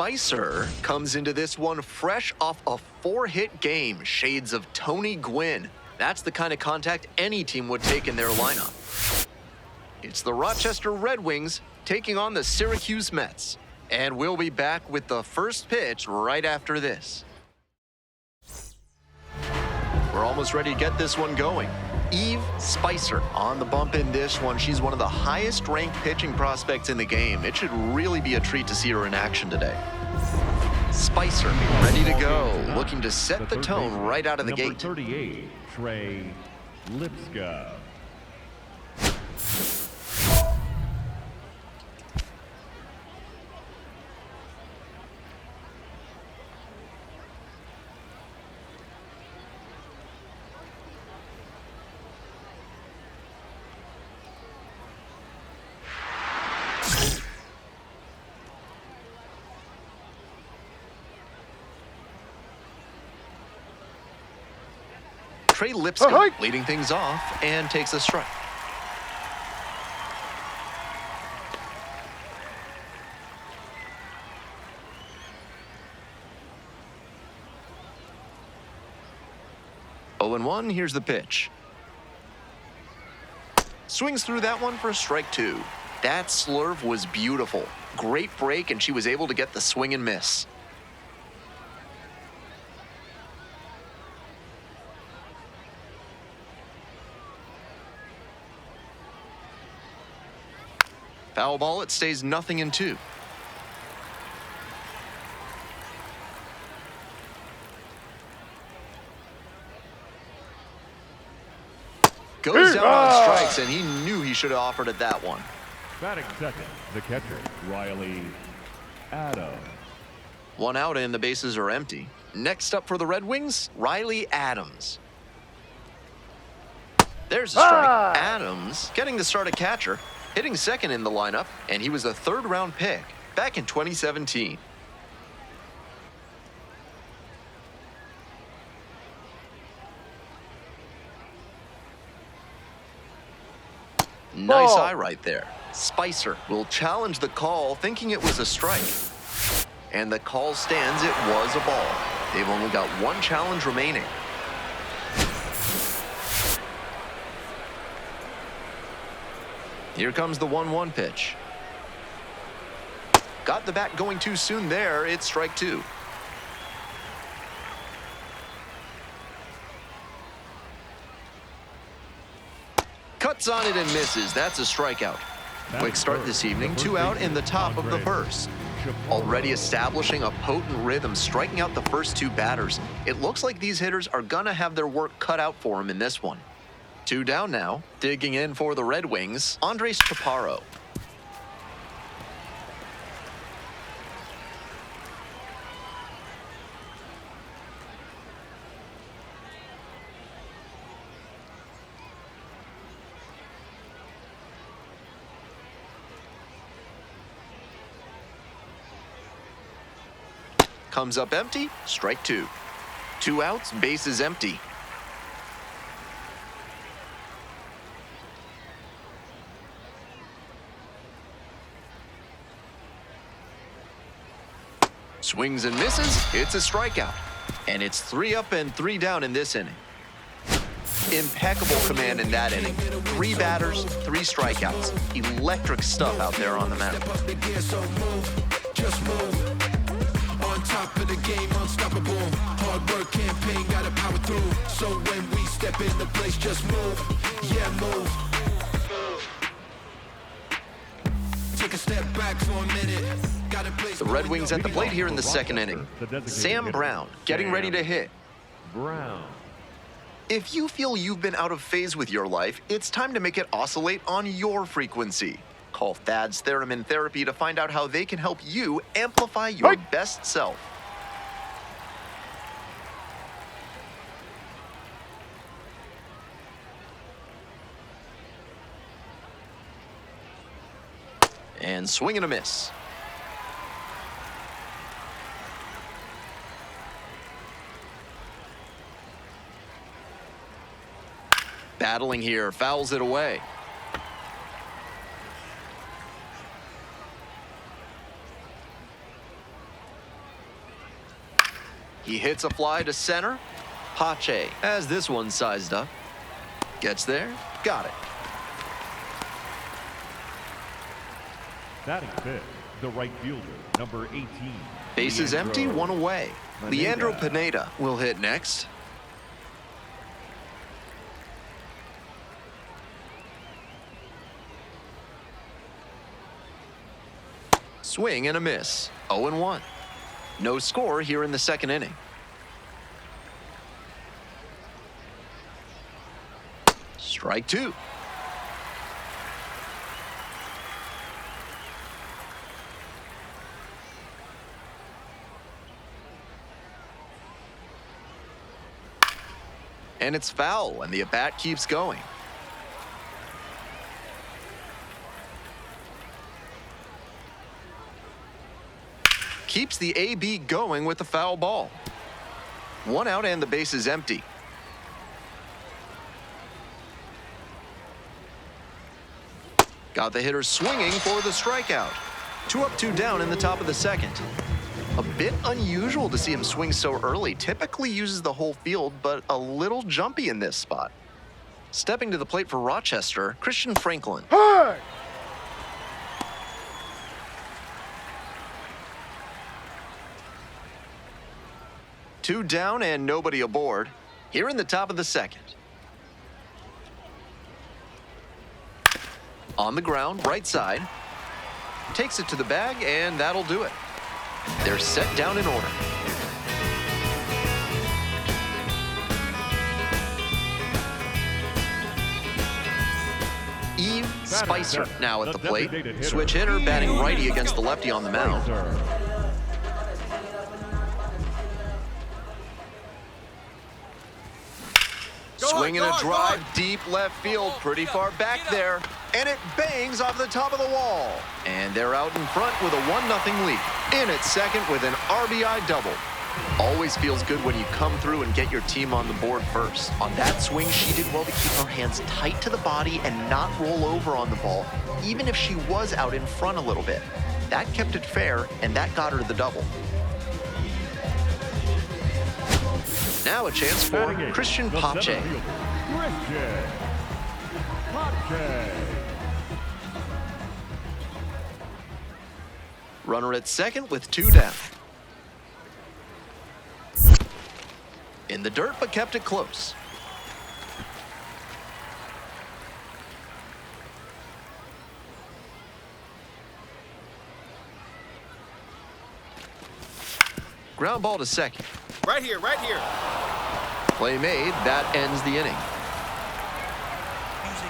Spicer comes into this one fresh off a 4-hit game, shades of Tony Gwynn. That's the kind of contact any team would take in their lineup. It's the Rochester Red Wings taking on the Syracuse Mets. And we'll be back with the first pitch right after this. We're almost ready to get this one going. Evie Spice on the bump in this one. She's one of the highest ranked pitching prospects in the game. It should really be a treat to see her in action today. Spicer ready to go, looking to set the tone right out of the gate. 38, Trey Lipska. Trey Lipska leading things off and takes a strike. Oh and 1, here's the pitch. Swings through that one for strike 2. That slurve was beautiful. Great break, and she was able to get the swing and miss. Foul ball, it stays 0-2. Goes down on strikes, and he knew he should have offered it that one. Batting second, the catcher, Riley Adams. One out and the bases are empty. Next up for the Red Wings, Riley Adams. There's a strike. Adams getting the start at catcher, hitting second in the lineup, and he was a third-round pick back in 2017. Nice eye right there. Spicer will challenge the call, thinking it was a strike. And the call stands, it was a ball. They've only got one challenge remaining. Here comes the 1-1 pitch. Got the bat going too soon there. It's strike 2. Cuts on it and misses. That's a strikeout. Quick start this evening. 2 out in the top of the first. Already establishing a potent rhythm, striking out the first 2 batters. It looks like these hitters are gonna have their work cut out for them in this one. 2 down now. Digging in for the Red Wings, Andres Chaparro. Comes up empty, strike 2. 2 outs, base is empty. Swings and misses, it's a strikeout. And it's 3 up and 3 down in this inning. Impeccable command in that inning. 3 batters, 3 strikeouts. Electric stuff out there on the mound. On top of the game, unstoppable. Hard work campaign, gotta power through. So when we step in the place, just move. Yeah, move. Take a step back for a minute. The Red Wings at the plate here in the second inning. Sam Brown getting ready to hit. Brown. If you feel you've been out of phase with your life, it's time to make it oscillate on your frequency. Call Thad's Theremin Therapy to find out how they can help you amplify your best self. And swing and a miss. Battling here, fouls it away. He hits a fly to center. Pache has this one sized up. Gets there. Got it. Batting fifth, the right fielder, number 18. Base is empty, Leandro one away. Leandro Pineda will hit next. Swing and a miss. 0-1. No score here in the second inning. Strike two. And it's foul, and the at-bat keeps going. Keeps the AB going with the foul ball. One out and the base is empty. Got the hitter swinging for the strikeout. 2 up, 2 down in the top of the second. A bit unusual to see him swing so early. Typically uses the whole field, but a little jumpy in this spot. Stepping to the plate for Rochester, Christian Franklin. Hey! Two down and nobody aboard. Here in the top of the second. On the ground, right side. Takes it to the bag, and that'll do it. They're set down in order. Evie Spice now at the plate. Switch hitter batting righty against the lefty on the mound. Swing and a drive deep left field, pretty far back there. And it bangs off the top of the wall. And they're out in front with a 1-0 lead. In at second with an RBI double. Always feels good when you come through and get your team on the board first. On that swing, she did well to keep her hands tight to the body and not roll over on the ball, even if she was out in front a little bit. That kept it fair, and that got her the double. Now a chance for Christian Pache. Christian Pache. Runner at second with 2 down. In the dirt, but kept it close. Ground ball to second. Right here, right here. Play made, that ends the inning.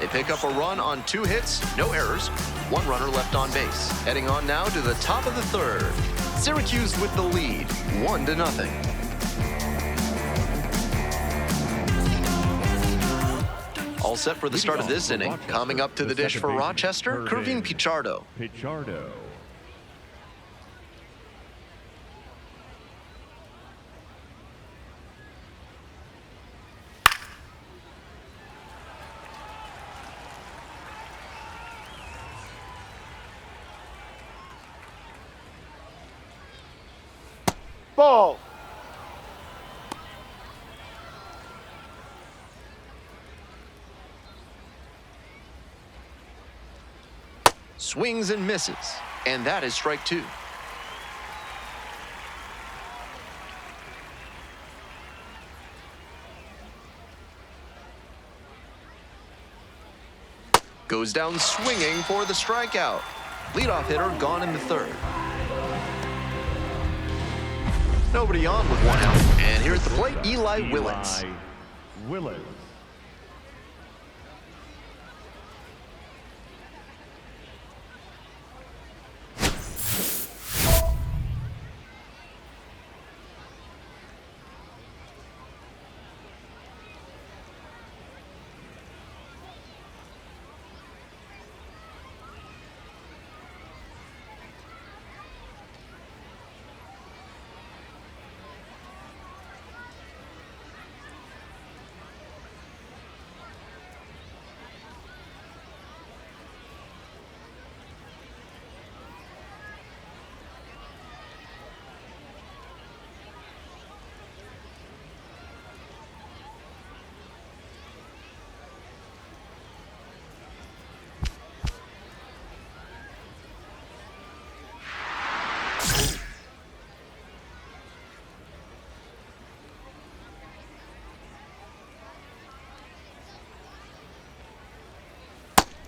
They pick up a run on 2 hits, no errors, 1 runner left on base. Heading on now to the top of the third. Syracuse with the lead, 1-0. All set for the start of this inning. Coming up to the dish for Rochester, Kervin Pichardo. Pichardo. Ball. Swings and misses, and that is strike 2. Goes down swinging for the strikeout. Leadoff hitter gone in the third. Nobody on with 1 out. And here at the plate, Eli Willits. Willits.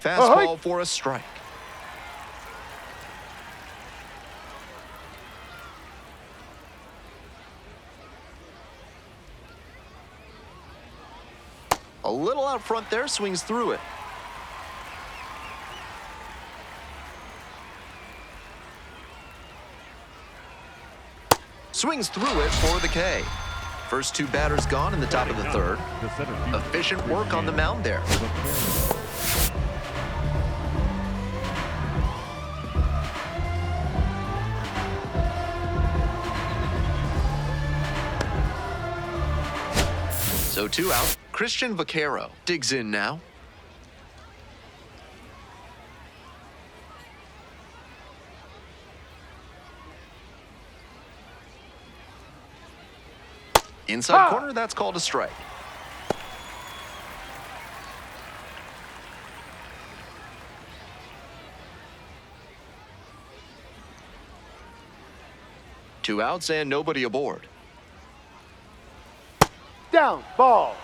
Fastball for a strike. A little out front there, swings through it. Swings through it for the K. First two batters gone in the top of the third. Efficient work on the mound there. So 2 out. Christian Vaquero digs in now. Inside corner, that's called a strike. Two outs and nobody aboard. Down, ball.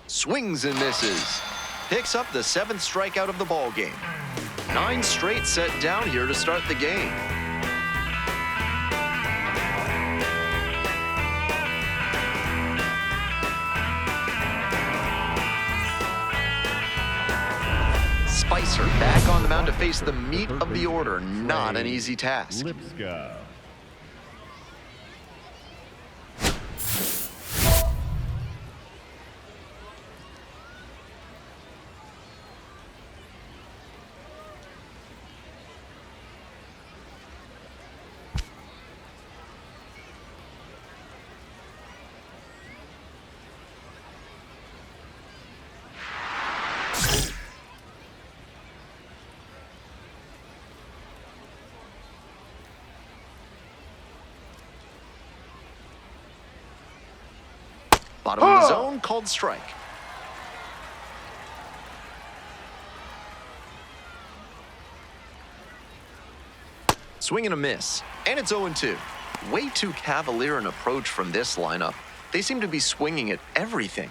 Swings and misses. Picks up the 7th strikeout of the ball game. 9 straight set down here to start the game. Spicer back on the mound to face the meat of the order. Not an easy task. Lipscomb. Bottom of the zone, called strike. Swing and a miss, and it's 0-2. Way too cavalier an approach from this lineup. They seem to be swinging at everything.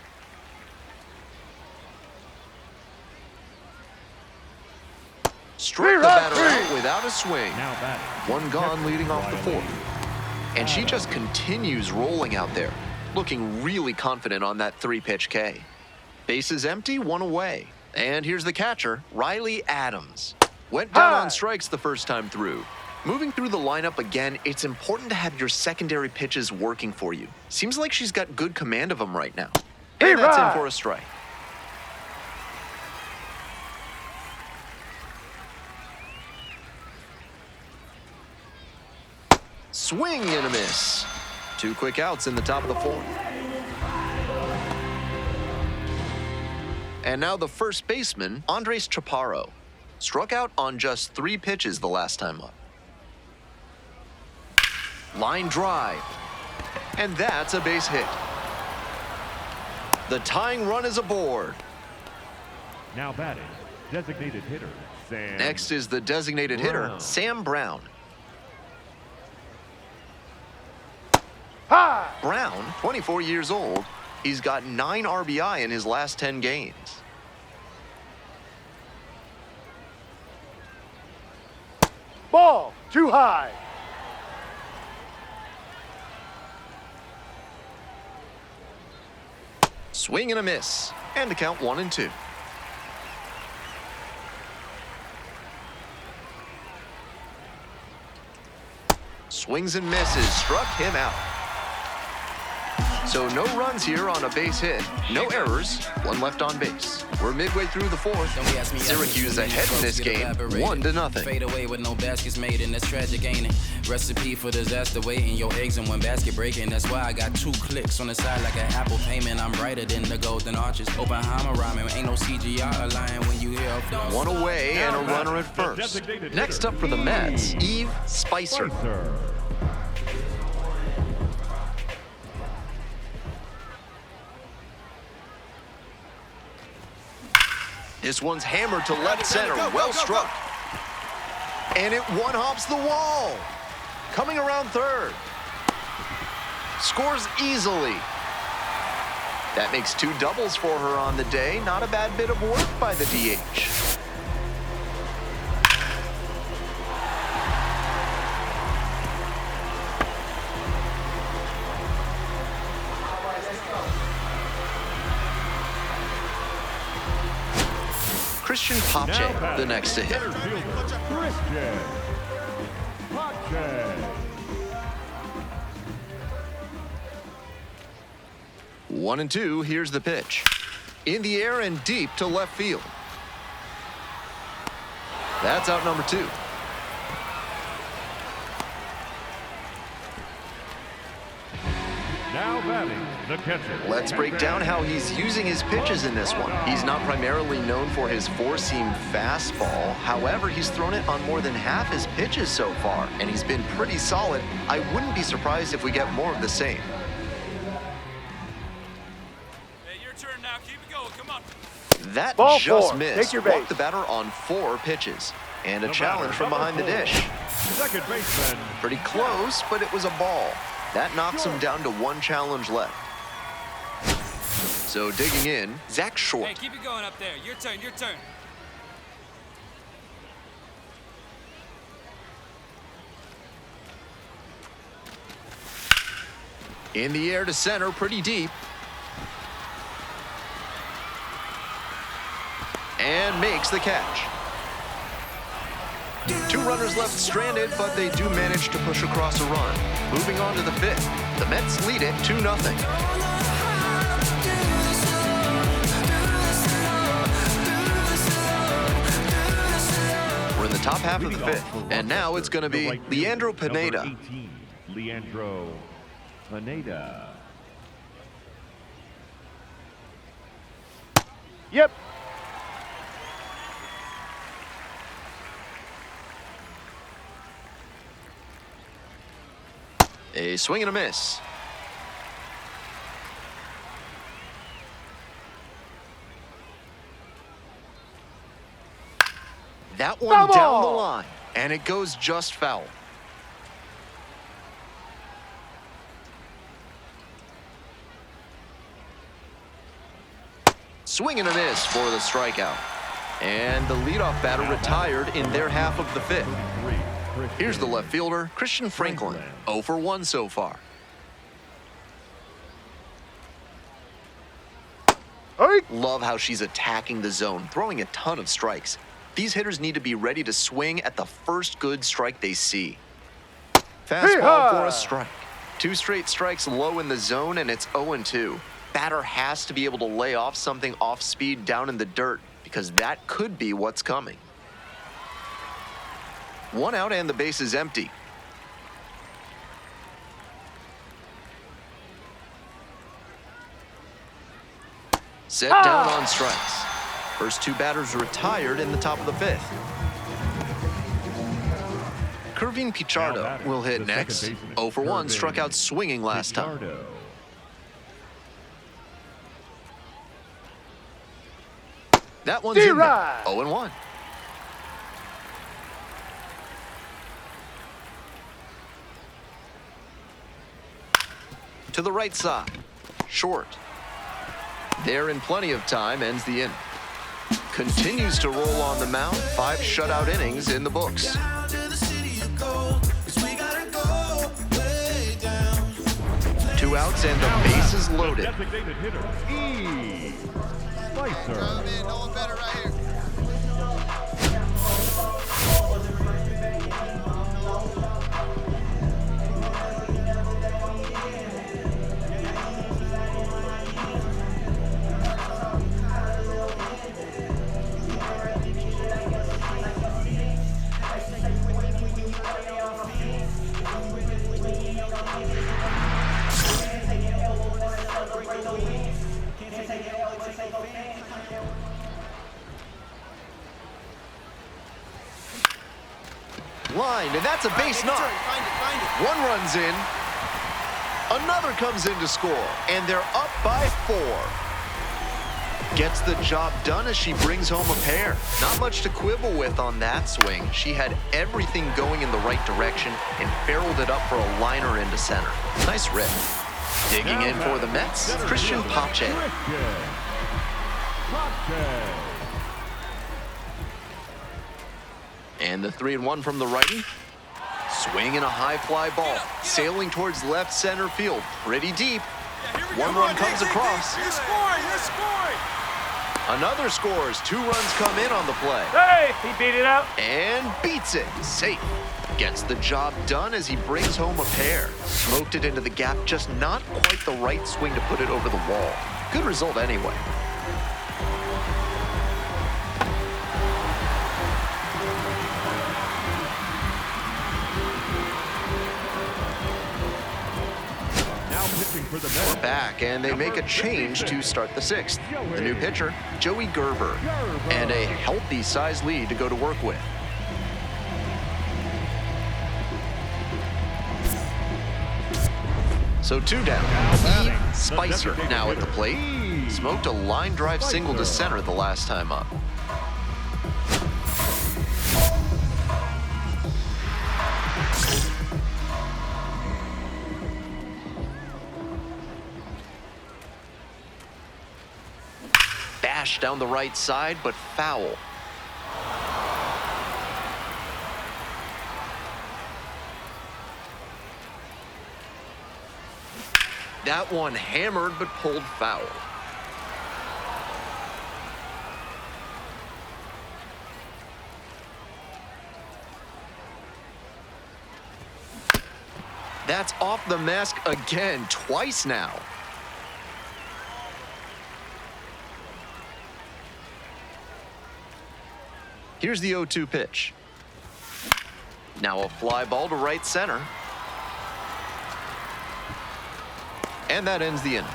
Struck the batter out without a swing. Now batting. One gone, leading off the 4th. And she just continues rolling out there, looking really confident on that 3-pitch K. Bases empty, 1 away. And here's the catcher, Riley Adams. Went down on strikes the first time through. Moving through the lineup again, it's important to have your secondary pitches working for you. Seems like she's got good command of them right now. And that's in for a strike. Swing and a miss. 2 quick outs in the top of the 4th. And now the first baseman, Andres Chaparro. Struck out on just 3 pitches the last time up. Line drive. And that's a base hit. The tying run is aboard. Now batting. Designated hitter, Sam. Next is the designated hitter, Sam Brown. Brown, 24 years old. He's got 9 RBI in his last 10 games. Ball, too high. Swing and a miss. And the count 1-2. Swings and misses. Struck him out. So no runs here on a base hit. No errors. 1 left on base. We're midway through the 4th. Syracuse ahead in this game, 1-0. Fade away with no baskets made, and that's tragic, ain't it? Recipe for disaster waiting. Your eggs in one basket breaking. That's why I got 2 clicks on the side like an Apple payment. I'm brighter than the golden arches. Oppenheimer rhyming. Ain't no CGI lying when you hear applause. 1 away and a runner at first. Next up for the Mets, Evie Spicer. This one's hammered to left center. Well struck. And it one-hops the wall. Coming around third. Scores easily. That makes 2 doubles for her on the day. Not a bad bit of work by the DH. Christian Pache, the next to hit. Christian Pache. 1-2, here's the pitch. In the air and deep to left field. That's out number 2. Now batting, the catcher. Let's break down how he's using his pitches in this one. He's not primarily known for his four-seam fastball. However, he's thrown it on more than half his pitches so far, and he's been pretty solid. I wouldn't be surprised if we get more of the same. Hey, your turn now. Keep it going. Come on. That Ball just 4. missed. Take your base. Walked the batter on 4 pitches. And a challenge from behind the dish. Second baseman. Pretty close, but it was a ball. That knocks him down to 1 challenge left. So digging in, Zach Short. Hey, keep it going up there. Your turn. Your turn. In the air to center, pretty deep. And makes the catch. 2 runners left stranded, but they do manage to push across a run. Moving on to the 5th. The Mets lead it 2-0. We're in the top half of the 5th, and now it's going to be Leandro Pineda. Number 18, Leandro Pineda. Yep. A swing and a miss. That one Foul down the ball. line, and it goes just foul. Swing and a miss for the strikeout. And the leadoff batter retired in their half of the 5th. Here's the left fielder, Christian Franklin, 0 for 1 so far. Hey. Love how she's attacking the zone, throwing a ton of strikes. These hitters need to be ready to swing at the first good strike they see. Fastball for a strike. 2 straight strikes low in the zone, and it's 0-2. Batter has to be able to lay off something off speed down in the dirt, because that could be what's coming. 1 out and the base is empty. Set down on strikes. First 2 batters retired in the top of the 5th. Kervin Pichardo will hit next. 0 for 1, struck out swinging last time. That one's in there. 0-1. To the right side. Short. There in plenty of time, ends the inning. Continues to roll on the mound. 5 shutout innings in the books. 2 outs and the bases loaded. Designated hitter, Evie Spice. Line, and that's a base knock. 1 runs in. Another comes in to score, and they're up by 4. Gets the job done as she brings home a pair. Not much to quibble with on that swing. She had everything going in the right direction and barreled it up for a liner into center. Nice rip. Digging in for the Mets, Christian Pache. And the 3-1 from the righty. Swinging a high fly ball, sailing towards left center field, pretty deep. One run comes across. You're scoring! You're scoring! Another scores. 2 runs come in on the play. Hey, he beat it out. And beats it. Safe. Gets the job done as he brings home a pair. Smoked it into the gap, just not quite the right swing to put it over the wall. Good result anyway. We're back, and they make a change to start the 6th. The new pitcher, Joey Gerber, and a healthy size lead to go to work with. So 2 down. Evie Spice now at the plate. Smoked a line drive single to center the last time up. Bash down the right side, but foul. That one hammered, but pulled foul. That's off the mask again, twice now. Here's the 0-2 pitch. Now a fly ball to right center. And that ends the inning.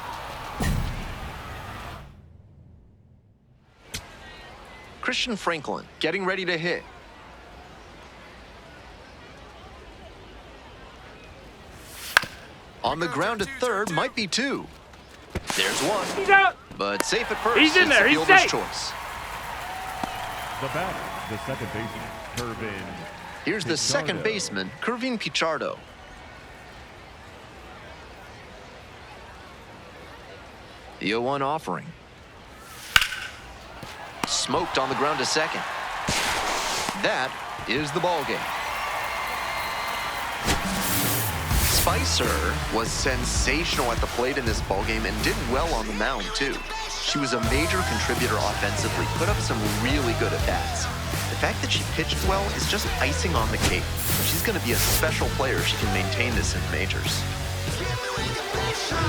Christian Franklin getting ready to hit. On the ground at third, might be 2. There's 1. He's out. But safe at first. He's in there. It's the He's fielder's safe. choice. The batter, the second baseman, Kervin. Here's the second Pichardo. baseman, Kervin Pichardo. The 0-1 offering. Smoked on the ground to second. That is the ball game. Spicer was sensational at the plate in this ballgame and did well on the mound, too. She was a major contributor offensively, put up some really good at-bats. The fact that she pitched well is just icing on the cake. She's going to be a special player if she can maintain this in the majors.